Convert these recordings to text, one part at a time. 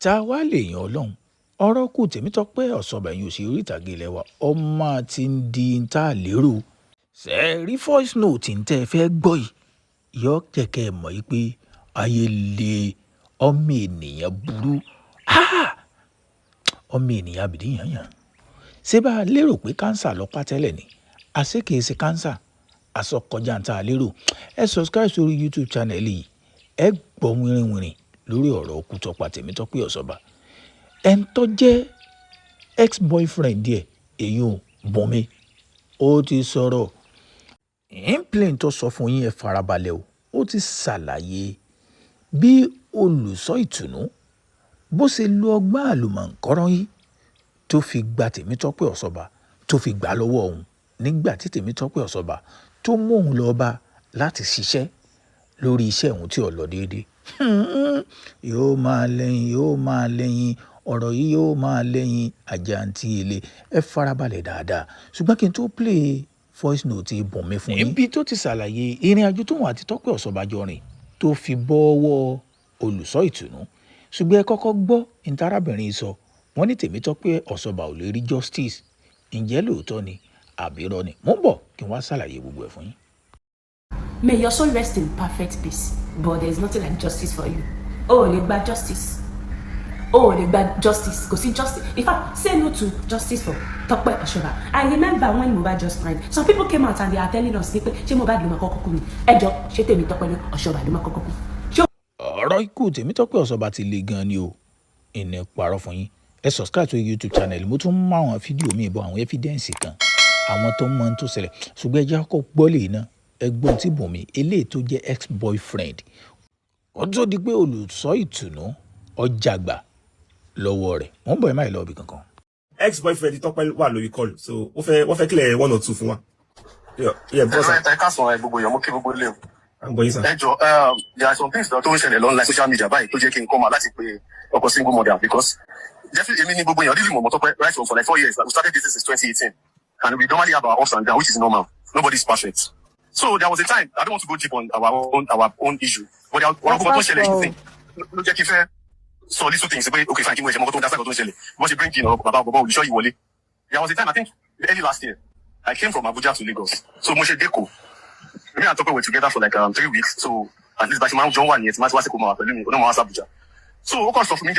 tá a wá lè yan ọlọ́run ọ̀rọ̀ kù Tèmítọ́pẹ́ Ọ̀ṣọ́bà yìí ò sí orí ìtàgé ilé wa ọmọ ti ń di tá a lérò ṣe rí voice note ń tẹ́ ẹ fẹ́ gbọ́ yìí yọ kẹ̀kẹ́ mọ̀ yìí pé ayé lè ọmọ ènìyàn burú ọmọ ènìyàn àbìdí yànyàn ṣé bá a lérò pé kánsà lọ́pàá tẹ́lẹ̀ ni àṣé kìí ṣe kánsà àṣọ kọjá ń tá a lérò ẹ subscribe sórí YouTube channel yìí ẹ gbọ́ wìrìwìrì lórí ọ̀rọ̀ òkú tọpa Tèmítọ́pẹ́ Ọ̀ṣọ́bà ẹn tó jẹ́ ex-boyfriend díẹ̀ èyí ò Bùnmi ó ti sọ̀rọ̀ implain tó sọ fún yín ẹ farabalẹ̀ o ó ti ṣàlàyé bí olùṣọ́ ìtùnú bó ṣe lo ọgbọ́n àlùmọ̀ǹkọ́rọ́ yìí tó fi gba Tèmítọ́pẹ́ Ọ̀ṣọ́bà tó fi gbà lọ́wọ́ òun nígbà tí Tèmítọ́pẹ́ Ọ̀ṣọ́bà tó mú òun lọ bá láti ṣiṣẹ́ lórí iṣẹ́ òun tí ò lọ déédéé yóò máa lẹ́yìn ọ̀rọ̀ yìí yóò máa lẹ́yìn àjàǹtí ilé ẹ farabalẹ̀ dáadáa ṣùgbọ́n kí n tó play voice note Bùnmi fún yín. ibi tó ti ṣàlàyé ìrìn àjò tóun àti Tọ́pẹ́ Ọ̀ṣọ́bà jọ rìn tó fi bọ́wọ́ olùṣọ́ ìtùnú ṣùgbọ́n ẹ kọ́kọ́ gbọ́ ìtarábìnrin sọ wọ́n ní Tèmítọ́pẹ́ Ọ̀ṣọ́bà ò lè rí justice ǹjẹ́ lóòótọ́ ni àbírọ́ ni mo ń bọ̀ kí n wá ṣàlàyé gbogbo ẹ̀ fún yín. May your soul rest in perfect peace, but there is nothing like justice for you. Oh, lè gba justice. Oh, lè gba justice. Kò sí justice. In fact, say no to justice for Tọ́pẹ́ Ọ̀ṣọ́bà. I remember when Mohbad just died, some people came out and they are telling us pé ṣé Mohbad ló máa kọ́kọ́ kú ni? Ẹ jọ ṣé Tèmítọ́pẹ́ Ọ̀ṣọ́bà ló máa kọ́kọ́ kú? ọ̀rọ̀ ikú Tèmítọ́pẹ́ Ọ̀ṣọ́bà ti le gan ni o ìní parọ́ fún yín ẹ subscribe to YouTube channel mo tún mú àwọn fídíò mi bọ àwọn evidence kan àwọn tó mọ ohun tó ṣẹlẹ̀ ṣùgbọ́n ẹ jẹ́ kó gbọ́ lè ná ẹgbọ́n tí Bùnmi eléyìí tó jẹ́ ex-boyfriend ó tó di pé olùṣọ́ ìtùnú ọjàgbà lọ́wọ́ rẹ̀ wọ́n bọ̀ ẹ́ máa lọ ibì kankan. ex-boyfriend Tọ́pẹ́ wà lórí call so wọ́n fẹ́ clear 1 or 2 fún wa. ẹ ká sọ gbogbo èèyàn mú kí gbogbo lè o. ẹ jọ there are some things tó ń ṣẹlẹ̀ lọ́nà social media báyìí tó jẹ́ kí n kọ́ máa láti pe ọkọ single mother because definitely èmi ni gbogbo èèyàn really mọ̀ Tọ́pẹ́ right for like 4 years we started this since 2018 and we normally have our ups and downs which is normal nobody is perfect. So there was a time, I don't want to go deep on our own issue, but there was one challenge thing. No, Jackie Fair, so little things, okay, fine, that's not what once you bring in Baba, we show you Wale. There was a time, I think, early last year, I came from Abuja to Lagos. So Moshe Deko, me and Tọ́pẹ́ were together for like 3 weeks, so at least by the John 1 year, Abuja. So, of course, for me, I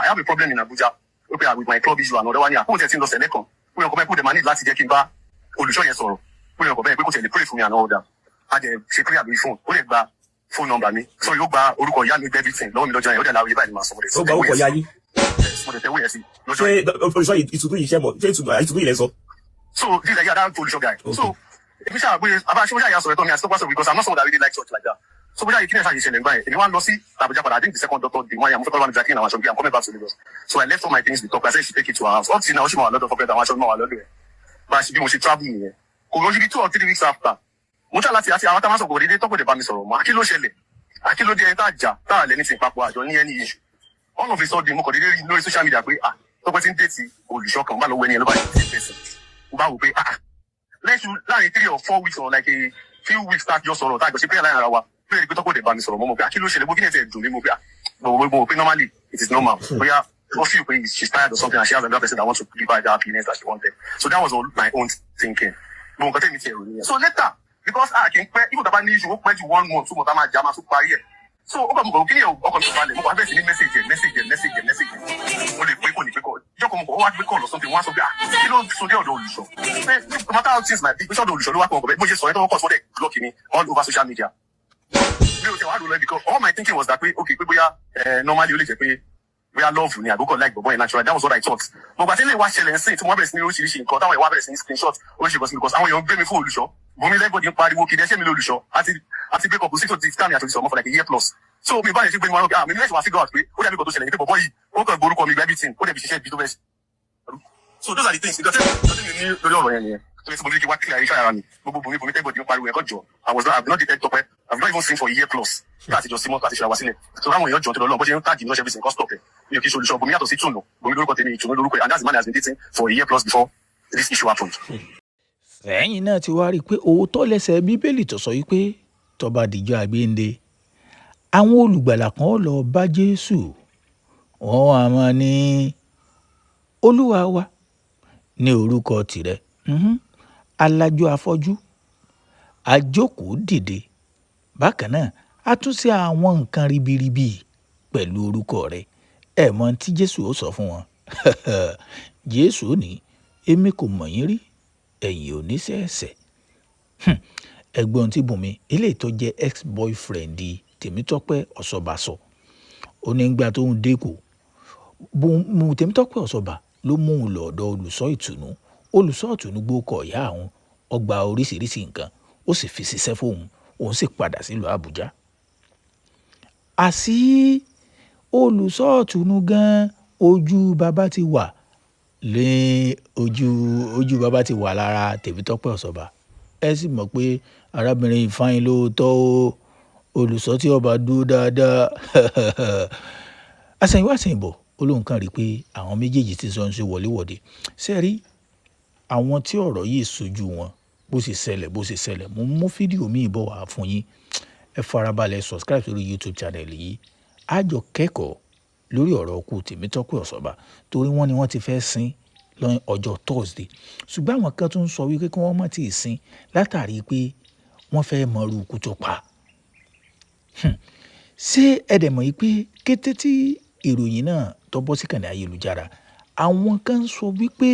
have a problem in Abuja, with my club issue and other one year. I put it in the Senecon. We are going to put the money last year, Kimba, Olusho Yesoro. We are going to pray for me and all that. I did she pray at my phone. We have phone number me. So you buy Oruko Yami everything. No, me no join. You don't have to buy my somebody. So Oruko Yami. Yes, but the way I see. No join. Sorry, it's to do it. It's to do it. So this is that Olusho guy. So if you say about show you so I stop because I'm not someone that really likes church like that. So we are you say you buy. If you want to see Abuja, but I think the second doctor, the one I'm exactly now. I'm coming back to Lagos. So I left all my things with Tọ́pẹ́. I said she take it to her house. Up till now she want a lot of problem. I want more a lot. But she travel me. Maybe 2 or 3 weeks after. Mo try láti àwọn tá máa sọ kò dédé Tọ́pẹ́ dé bá mi sọ̀rọ̀ mọ́ kí ló ṣẹlẹ̀ kí ló dé tá jà tá lẹ anything papọ̀ àjọ ní any issue all of a sudden mo kò dédé rí lórí social media pé Tọ́pẹ́ ti ń date olùṣọ́ kan bá lọ wẹ ní ẹ ló bá yẹ person mo bá wò pé láàrin 3 or 4 weeks or like a few weeks tá jọ sọ̀rọ̀ tá jọ ṣe prayer láàrin ara wa pé rí pé Tọ́pẹ́ dé bá mi sọ̀rọ̀ mọ́ mo pé kí ló ṣẹlẹ̀ bó kí ni ẹ ti dùn mí mo pé normally it is normal bóyá or feel when she's tired or something and she has another person that wants to give her the happiness that she wanted. So that was all my own thinking. So later, because I can pay, even the issue, we'll pay you 1 month, 2 months, I'm a so quiet. So, okay, message. Only people, you come what we call or something, once of that. You know, so they don't show. No matter how things might be, we don't show, but just so I don't cause what they blocking me all over social media. Because all my thinking was that way, okay, people are normally only we are love ni ago like boy natural that was what I thought but but anyway watch and say tí wọ́n bẹ̀rẹ̀ sí ní oríṣiríṣi nǹkan táwọn ìwà bẹ̀rẹ̀ sí ní screenshot oríṣiríṣi because àwọn èèyàn gbé mi fún Olùṣọ́ Bùnmi lẹ́gbọ̀dì ń pariwo kìdí ẹṣẹ́ mi lólùṣọ́ àti break up sí tó ti stand àti sọ̀rọ̀ for like a year plus so mi báyìí ṣe gbé mi wọn mi nílẹ̀ ṣe wá figure out pé ó dàbí nǹkan tó ṣẹlẹ̀ ní pé bọ̀bọ̀ yìí ó kàn gbórúkọ mi gba everything ó dẹ̀bi ṣiṣẹ́ ibi tó bẹ́ẹ̀ so those are the things because mi ní lórí ọ̀rọ̀ yẹn nìyẹn so mo ní kí wá clear iṣẹ́ ara mi gbogbo Bùnmi tẹ́gbọ̀dì ń pariwo ẹ̀kọ́ jọ I've not dated Tọ́pẹ́ I've not even seen for a year plus láti jọ símọ́ láti ṣe àwa sílẹ̀ so láwọn èèyàn jọ tó lọ́wọ́ bó ṣe ń tàgì lọ́sẹ̀ bí sin cost ọ̀pẹ̀ mi ò kí Olùṣọ́ Bùnmi yàtọ̀ sí Tùnú Bùnmi lórúkọ tèmi Ìtùnú lórúkọ and that's the man has been dating for a year plus before this issue happened. sẹ́yìn náà ti wá rí i pé òótọ́ lẹ́sẹ̀ Bíbélì tó sọ wípé tó bá dìjọ́ àgbéǹde àwọn olùgbàlà kan lọ bá Jésù wọ́n wà máa ní olúwa wa ní orúkọ tìrẹ, alájú afọ́jú, ajókòó dìde, bákan náà a tún ṣe àwọn nǹkan ribiribi pẹ̀lú orúkọ rẹ. Ẹ mọ̀ tí Jésù ó sọ fún wọn. Jésù ní èmi kò mọ̀ yín rí, ẹ̀yin oníṣẹ́ ẹ̀ṣẹ̀. Ẹ̀gbọ́n tí Bùnmi eléyìí tó jẹ́ ex-boyfriend Tèmítọ́pẹ́ Ọ̀ṣọ́bà sọ, ó ní gbà tó ń dẹ́kọ̀ Tèmítọ́pẹ́ Ọ̀ṣọ́bà ló mú un lọ ọ̀dọ̀ olùṣọ́ ìtùnú. Olùṣọ́ ìtùnú gbókọ̀ ìyá àwọn ọgbà oríṣiríṣi nǹkan ó sì fi ṣiṣẹ́ fóun, òun sì padà sílùú Àbújá. Àṣì olùṣọ́ ìtùnú gan ojú bàbá ti wà ojú bàbá ti wà lára Tèmítọ́pẹ́ Ọ̀ṣọ́bà. Ẹ sì mọ̀ pé arábìnrin ìfáyín lóòótọ́ o, olùṣọ́ tí ọba dúró dáadáa. Àṣẹ̀yìnwá àṣẹ̀yìnbọ̀ olóhùn kan rí i pé àwọn méjèèjì ti sọ ń ṣe wọléwọ̀de. Ṣé rí àwọn tí ọ̀rọ̀ yìí sojú wọn bó ṣe ṣẹlẹ̀ mo mú fídíò míì bọ̀ wá fún yín. Ẹ farabalẹ̀ subscribe sórí YouTube channel yìí. A jọ kẹ́kọ̀ọ́ lórí ọ̀rọ̀ ọkù Tèmítọ́pẹ́ Ọ̀ṣọ́bà torí wọ́n ní wọ́n ti fẹ́ sin lọ́jọ́ ọjọ́ Thursday. Ṣùgbọ́n àwọn kan tún sọ wípé kí wọ́n má ti sin látàrí pé wọ́n fẹ́ mọ irú ikú tó pa. Ṣé ẹ dẹ̀ mọ̀ yìí pé kété tí ìròyìn náà tó bọ́ sí kànnì ayélujára, àwọn kan sọ wípé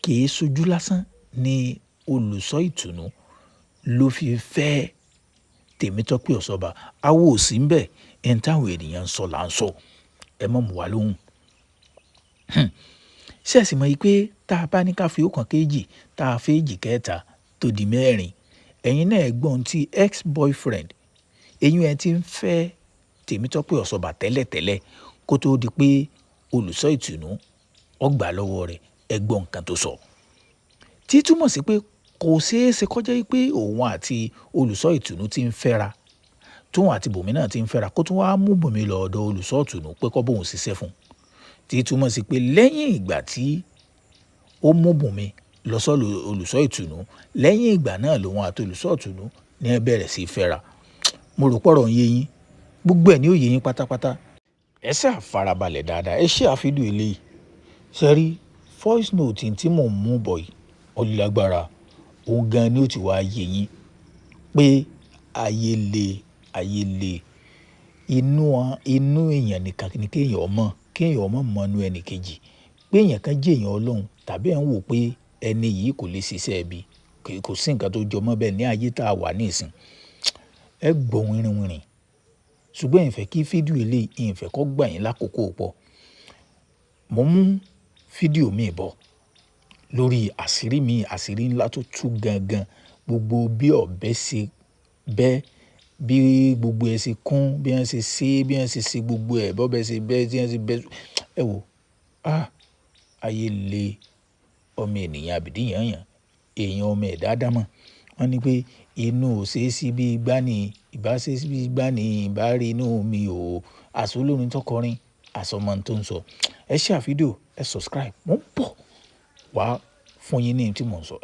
kìí sojú lásán ni olùṣọ́ ìtùnú ló fi fẹ́ Tèmítọ́pẹ́ Ọ̀ṣọ́bà. Awo ò sí ń bẹ̀ ẹni táwọn ènìyàn ń sọ là ń sọ. Ẹ mọ̀ mú wa lóhùn. Ṣé ẹ sì mọ̀ yìí pé tá a bá ní ká fi ọ̀kan kéjì tá a fi èjì kẹta tó di mẹ́rin, ẹ̀yin náà gbọ́n tí ex-boyfriend eyín ẹ ti ń fẹ́ Tèmítọ́pẹ́ Ọ̀ṣọ́bà tẹ́lẹ̀tẹ́lẹ̀ kó tó di pé olùṣọ́ ìtùnú ọgbà lọ́wọ́ rẹ̀, ẹ gbọ́ nǹkan tó sọ. Tí túmọ̀ sí pé kò ṣeé ṣe kọjá pé òun àti olùṣọ́ ìtùnú ti ń fẹ́ra, tóun àti Bùnmi náà ti ń fẹ́ra kó tún wá mú Bùnmi lọ ọ̀dọ̀ olùṣọ́ ìtùnú pé kó bóun ṣiṣẹ́ fún un. Tí túmọ̀ sí pé lẹ́yìn ìgbà tí ó mú Bùnmi lọ sọ́dọ̀ olùṣọ́ ìtùnú, lẹ́yìn ìgbà náà lòun àti olùṣọ́ ìtùnú ní ẹ bẹ̀rẹ̀ sí í fẹ́ra. Mo rò pọ̀rọ̀ ń yé yín, gbogbo ẹ̀ ní ó yé yín pátápátá. Ẹ ṣáà farabalẹ̀ dáadáa, ẹ ṣe àfídíò eléyìí. Ṣé rí voice note tí mò ń mú bọ̀ yìí ọlágbára, òun gan ni ó ti wá yé yín pé ayé le inú èèyàn nìkan ni kéèyàn mọ̀ mọ́nú ẹnì kejì, pé èèyàn kan jẹ́ èèyàn Ọlọ́run tàbí ẹ̀ ń wò pé ẹni yìí kò lè ṣiṣẹ́ ẹbí, kò sí nǹkan tó jọmọ́ bẹ́ẹ̀ ní ayé tá a wà nísìn. Ẹ gbọ́ wìrìwìrì. Ṣùgbọ́n ìfẹ́ kí fídíò eléyìí ìfẹ́ kó gbà yín lákòókò pọ̀. Mo mú fídíò míì bọ̀ lórí àṣírí ńlá tó tú gangan, gbogbo bí ọ̀bẹ ṣe bẹ́, bí gbogbo ẹ̀ ṣe kún, bí wọ́n ṣe ṣe gbogbo ẹ̀ bọ́bẹ̀ ṣe bẹ́, tí wọ́n ṣe bẹ́. Ẹ wò ayé le ọmọ ènìyàn àbìdí yànyàn èèyàn ọmọ ẹ̀dá dámọ̀. Wọ́n ní pé inú ò ṣe é sí bí igbá ni, ìbá ṣe é sí bí igbá ni, ìbá rí inú mi ò. Àṣọ olórin tó kọrin, àṣọmọ tó ń sọ. Ẹ share fídíò, ẹ subscribe. Mo ń bọ̀ wá fún yín ní tí mò ń sọ.